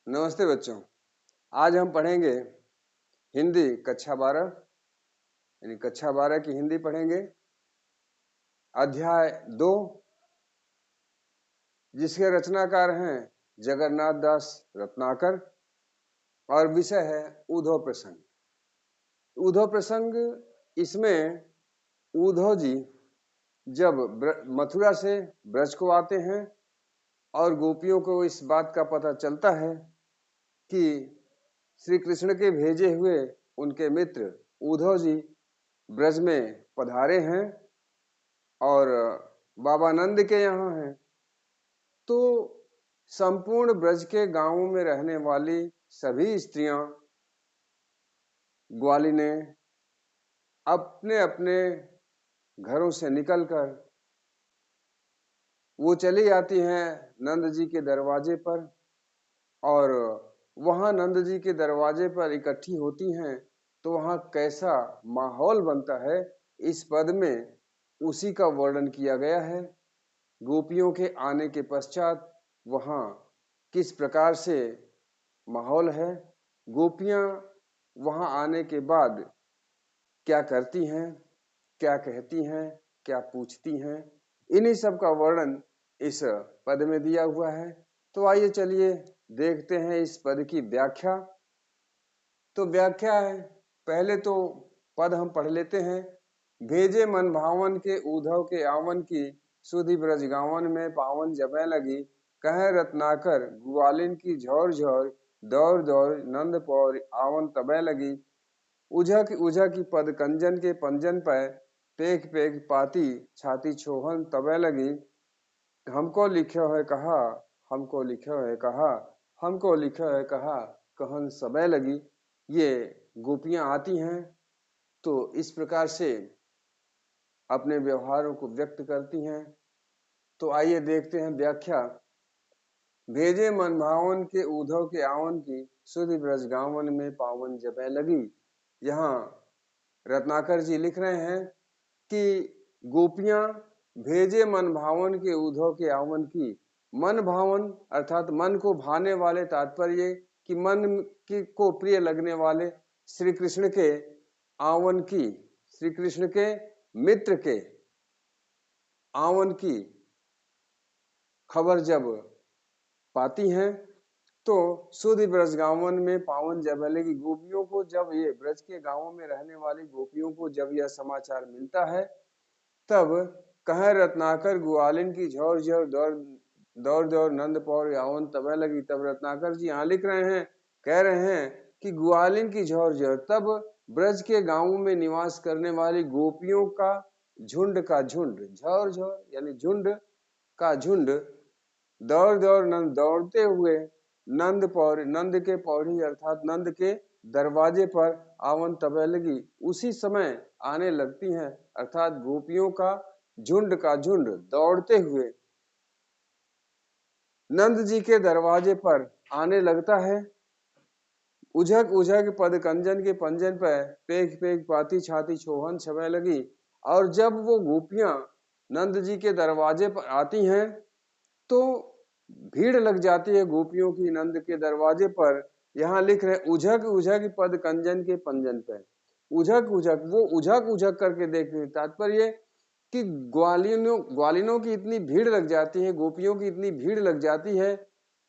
नमस्ते बच्चों। आज हम पढ़ेंगे हिंदी कक्षा 12 यानी कक्षा 12 की हिंदी पढ़ेंगे। अध्याय 2 जिसके रचनाकार हैं जगन्नाथ दास रत्नाकर और विषय है उद्धव प्रसंग। उद्धव प्रसंग इसमें उद्धव जी जब मथुरा से ब्रज को आते हैं और गोपियों को इस बात का पता चलता है कि श्री कृष्ण के भेजे हुए उनके मित्र उद्धव जी ब्रज में पधारे हैं और बाबा नंद के यहाँ हैं, तो संपूर्ण ब्रज के गांवों में रहने वाली सभी स्त्रियां ग्वालिनें अपने अपने घरों से निकलकर वो चली जाती हैं नंद जी के दरवाजे पर और वहां नंद जी के दरवाजे पर इकट्ठी होती हैं। तो वहां कैसा माहौल बनता है इस पद में उसी का वर्णन किया गया है। गोपियों के आने के पश्चात वहां किस प्रकार से माहौल है, गोपियां वहां आने के बाद क्या करती हैं, क्या कहती हैं, क्या पूछती हैं, इन्हीं सब का वर्णन इस पद में दिया हुआ है। तो आइए चलिए देखते हैं इस पद की व्याख्या। तो व्याख्या है, पहले तो पद हम पढ़ लेते हैं। भेजे मन भावन के उद्धव के आवन की सुधि ब्रज गावन में पावन जबै लगी, कह रत्नाकर ग्वालिन की झौर झौर, दौड़ दौड़ नंद पौर आवन तबै लगी। उझा की पद कंजन के पंजन पर, पेख पेख पाती छाती छोहन तबै लगी। हमको लिखो है कहा, हमको लिखो है कहा, हमको लिखो है कहा, कहन सबे लगी। ये गोपियां आती हैं तो इस प्रकार से अपने व्यवहारों को व्यक्त करती हैं। तो आइए देखते हैं व्याख्या। भेजे मन भावन के उद्धव के आवन की, सुधि ब्रज गावन में पावन जबै लगी। यहाँ रत्नाकर जी लिख रहे हैं कि गोपियां भेजे मन भावन के उद्धव के आवन की। मन भावन अर्थात मन को भाने वाले, तात्पर्य कि मन को प्रिय लगने वाले श्री कृष्ण के आवन की, श्री कृष्ण के मित्र के आवन की खबर जब पाती हैं तो सुधि ब्रज गावन में पावन जब लगी। गोपियों को जब ये ब्रज के गांवों में रहने वाली गोपियों को जब यह समाचार मिलता है तब कह रत्नाकर ग्वालिन की झौर झौर दौड़ दौड़ दौड़ नंद पौर यावन तब लगी। तब रत्नाकर जी यहाँ लिख रहे हैं, कह रहे हैं कि ग्वालिन की झौर झौर, तब ब्रज के गांवों में निवास करने वाली गोपियों का झुंड का झुंड, झौर झौर यानी झुंड का झुंड, दौड़ दौड़ नंद दौड़ते हुए नंद पौर, नंद के पौड़ी अर्थात नंद के दरवाजे पर आवन तब लगी, उसी समय आने लगती हैं। अर्थात गोपियों का झुंड दौड़ते हुए नंद जी के दरवाजे पर आने लगता है। उझक उझक पद कंजन के पंजन पर, पेख पेख पाती छाती छोहन छबे लगी। और जब वो गोपियां नंद जी के दरवाजे पर आती हैं तो भीड़ लग जाती है गोपियों की नंद के दरवाजे पर। यहाँ लिख रहे उझक उझक पद कंजन के पंजन पे, उझक उझक, वो उझक उझक करके देखते, तात्पर्य कि ग्वालिनों की इतनी भीड़ लग जाती है, गोपियों की इतनी भीड़ लग जाती है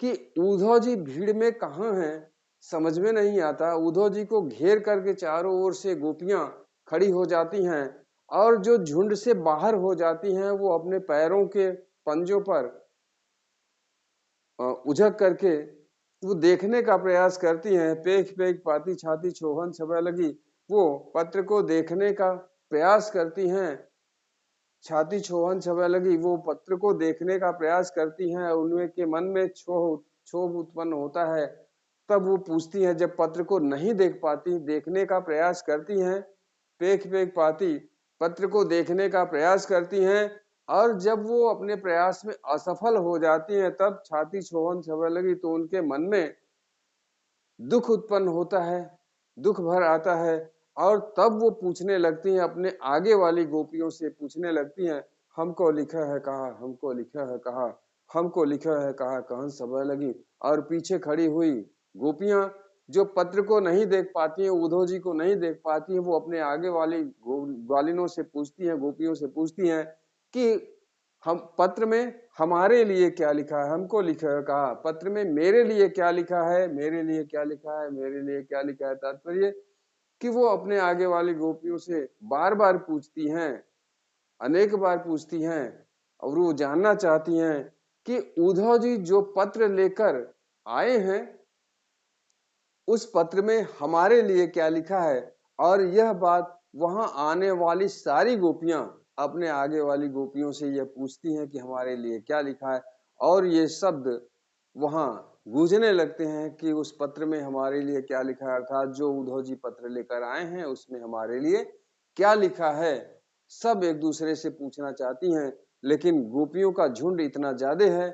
कि उद्धव जी भीड़ में कहाँ हैं समझ में नहीं आता। उद्धव जी को घेर करके चारों ओर से गोपियां खड़ी हो जाती हैं और जो झुंड से बाहर हो जाती हैं वो अपने पैरों के पंजों पर उझक करके वो देखने का प्रयास करती हैं। पेख पेख पाती छाती छोहन छबा लगी, वो पत्र को देखने का प्रयास करती हैं। छाती छोहन छबा लगी, वो पत्र को देखने का प्रयास करती हैं। उनमें के मन में क्षोभ उत्पन्न होता है। तब वो पूछती हैं, जब पत्र को नहीं देख पाती, देखने का प्रयास करती हैं, पेख पेख पाती पत्र को देखने का प्रयास करती हैं और जब वो अपने प्रयास में असफल हो जाती हैं तब छाती छोहन छबा लगी, तो उनके मन में दुख उत्पन्न होता है, दुख भर आता है और तब वो पूछने लगती हैं, अपने आगे वाली गोपियों से पूछने लगती हैं, हमको लिखा है कहा, हमको लिखा है कहा, हमको लिखा है कहा कहन सब लगी। और पीछे खड़ी हुई गोपियां जो पत्र को नहीं देख पाती हैं, उद्धव जी को नहीं देख पाती हैं, वो अपने आगे वाली ग्वालिनों से पूछती हैं, गोपियों से पूछती हैं कि हम पत्र में हमारे लिए क्या लिखा है, हमको लिखा है कहा पत्र में मेरे लिए क्या लिखा है, मेरे लिए क्या लिखा है, मेरे लिए क्या लिखा है। तात्पर्य कि वो अपने आगे वाली गोपियों से बार बार पूछती हैं, अनेक बार पूछती हैं और वो जानना चाहती हैं कि उद्धव जी जो पत्र लेकर आए हैं उस पत्र में हमारे लिए क्या लिखा है। और यह बात वहां आने वाली सारी गोपियां अपने आगे वाली गोपियों से यह पूछती हैं कि हमारे लिए क्या लिखा है। और ये शब्द वहां गूंजने लगते हैं कि उस पत्र में हमारे लिए क्या लिखा है, अर्थात जो उद्धव जी पत्र लेकर आए हैं उसमें हमारे लिए क्या लिखा है। सब एक दूसरे से पूछना चाहती हैं, लेकिन गोपियों का झुंड इतना ज्यादा है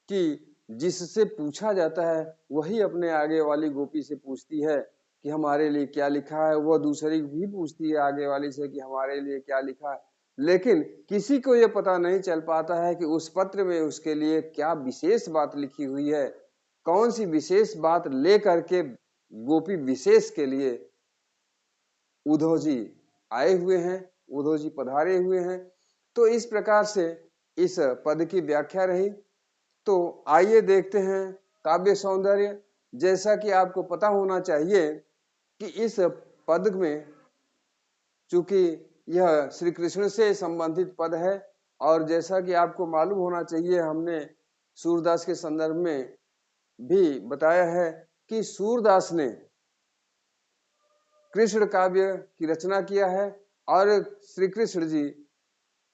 कि जिससे पूछा जाता है वही अपने आगे वाली गोपी से पूछती है कि हमारे लिए क्या लिखा है, वह दूसरी भी पूछती है आगे वाली से कि हमारे लिए क्या लिखा है। लेकिन किसी को यह पता नहीं चल पाता है कि उस पत्र में उसके लिए क्या विशेष बात लिखी हुई है, कौन सी विशेष बात ले करके गोपी विशेष के लिए उद्धव जी आए हुए हैं, उद्धव जी पधारे हुए हैं। तो इस प्रकार से इस पद की व्याख्या रही। तो आइए देखते हैं काव्य सौंदर्य। जैसा कि आपको पता होना चाहिए कि इस पद में चूंकि यह श्री कृष्ण से संबंधित पद है, और जैसा कि आपको मालूम होना चाहिए हमने सूरदास के संदर्भ में भी बताया है कि सूरदास ने कृष्ण काव्य की रचना किया है और श्री कृष्ण जी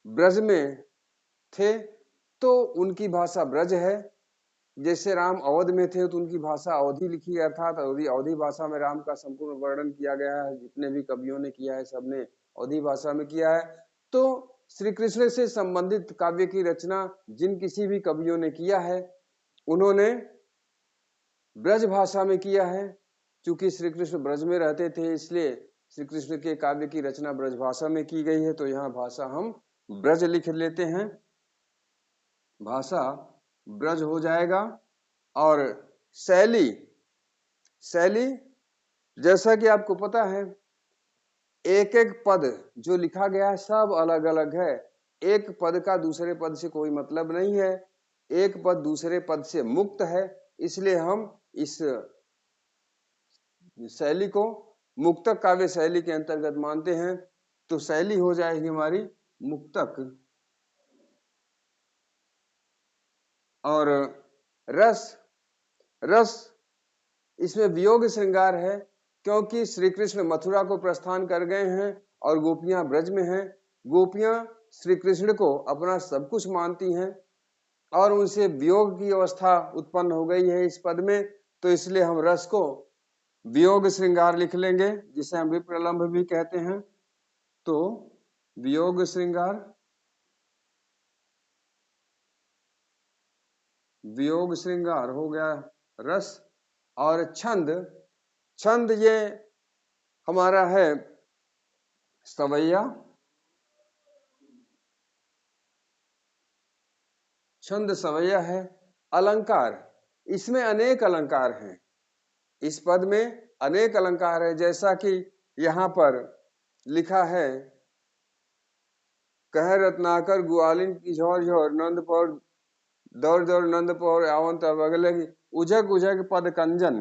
ब्रज में थे तो उनकी भाषा ब्रज है। जैसे राम अवध में थे तो उनकी भाषा अवधी लिखी है, अर्थात अवधी भाषा में राम का संपूर्ण वर्णन किया गया है। जितने भी कवियों ने किया है सबने अवधी भाषा में किया है। तो श्री कृष्ण से संबंधित काव्य की रचना जिन किसी भी कवियों ने किया है उन्होंने ब्रज भाषा में किया है। चूंकि श्री कृष्ण ब्रज में रहते थे इसलिए श्री कृष्ण के काव्य की रचना ब्रज भाषा में की गई है। तो यहाँ भाषा हम ब्रज लिख लेते हैं, भाषा ब्रज हो जाएगा। और शैली, शैली जैसा कि आपको पता है एक एक पद जो लिखा गया है सब अलग अलग है। एक पद का दूसरे पद से कोई मतलब नहीं है, एक पद दूसरे पद से मुक्त है, इसलिए हम इस शैली को मुक्तक काव्य शैली के अंतर्गत मानते हैं। तो शैली हो जाएगी हमारी मुक्तक। और रस, रस इसमें वियोग श्रृंगार है, क्योंकि श्री कृष्ण मथुरा को प्रस्थान कर गए हैं और गोपियां ब्रज में हैं। गोपियां श्री कृष्ण को अपना सब कुछ मानती हैं और उनसे वियोग की अवस्था उत्पन्न हो गई है इस पद में। तो इसलिए हम रस को वियोग श्रृंगार लिख लेंगे, जिसे हम विप्रलंभ भी कहते हैं। तो वियोग श्रृंगार, वियोग श्रृंगार हो गया रस। और छंद, छंद ये हमारा है सवैया। छंद सवैया है। अलंकार, इसमें अनेक अलंकार हैं, इस पद में अनेक अलंकार है। जैसा कि यहाँ पर लिखा है कह रत्नाकर ग्वालिन की झोर झोर नंद पर दौड़ दौड़ नंद पर आवंत बगले उजग उजग पद कंजन।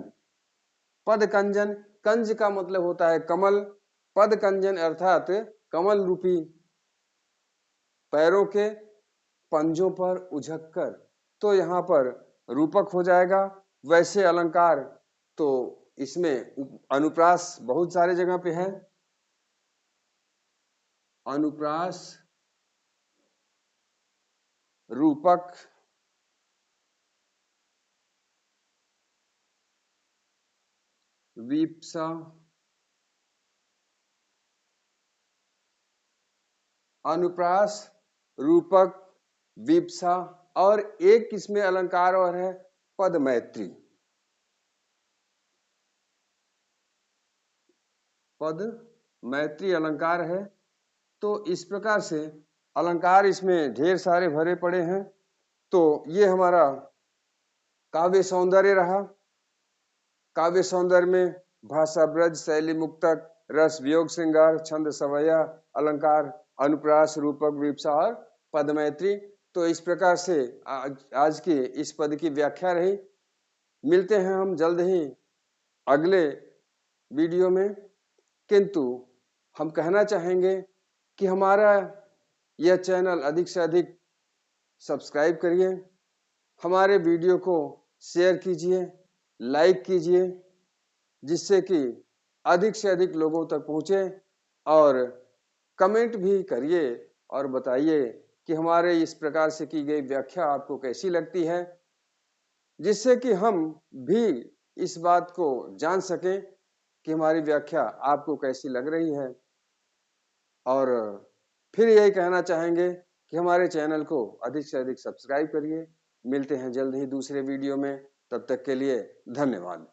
पद कंजन, कंज का मतलब होता है कमल, पद कंजन अर्थात कमल रूपी पैरों के पंजों पर उझक कर। तो यहाँ पर रूपक हो जाएगा। वैसे अलंकार तो इसमें अनुप्रास बहुत सारे जगह पे है। अनुप्रास, रूपक, वीप्सा, अनुप्रास, रूपक, वीप्सा, और एक इसमें अलंकार और है पद मैत्री। पद मैत्री अलंकार है। तो इस प्रकार से अलंकार इसमें ढेर सारे भरे पड़े हैं। तो ये हमारा काव्य सौंदर्य रहा। काव्य सौंदर्य में भाषा ब्रज, शैली मुक्तक, रस वियोग श्रृंगार, छंद सवैया, अलंकार, अनुप्रास, रूपक, विप्सा और पदमैत्री। तो इस प्रकार से आज की इस पद की व्याख्या रही। मिलते हैं हम जल्द ही अगले वीडियो में। किंतु हम कहना चाहेंगे कि हमारा यह चैनल अधिक से अधिक सब्सक्राइब करिए, हमारे वीडियो को शेयर कीजिए, लाइक कीजिए, जिससे कि अधिक से अधिक लोगों तक पहुंचे, और कमेंट भी करिए और बताइए कि हमारे इस प्रकार से की गई व्याख्या आपको कैसी लगती है, जिससे कि हम भी इस बात को जान सकें कि हमारी व्याख्या आपको कैसी लग रही है। और फिर यही कहना चाहेंगे कि हमारे चैनल को अधिक से अधिक सब्सक्राइब करिए। मिलते हैं जल्द ही दूसरे वीडियो में, तब तक के लिए धन्यवाद।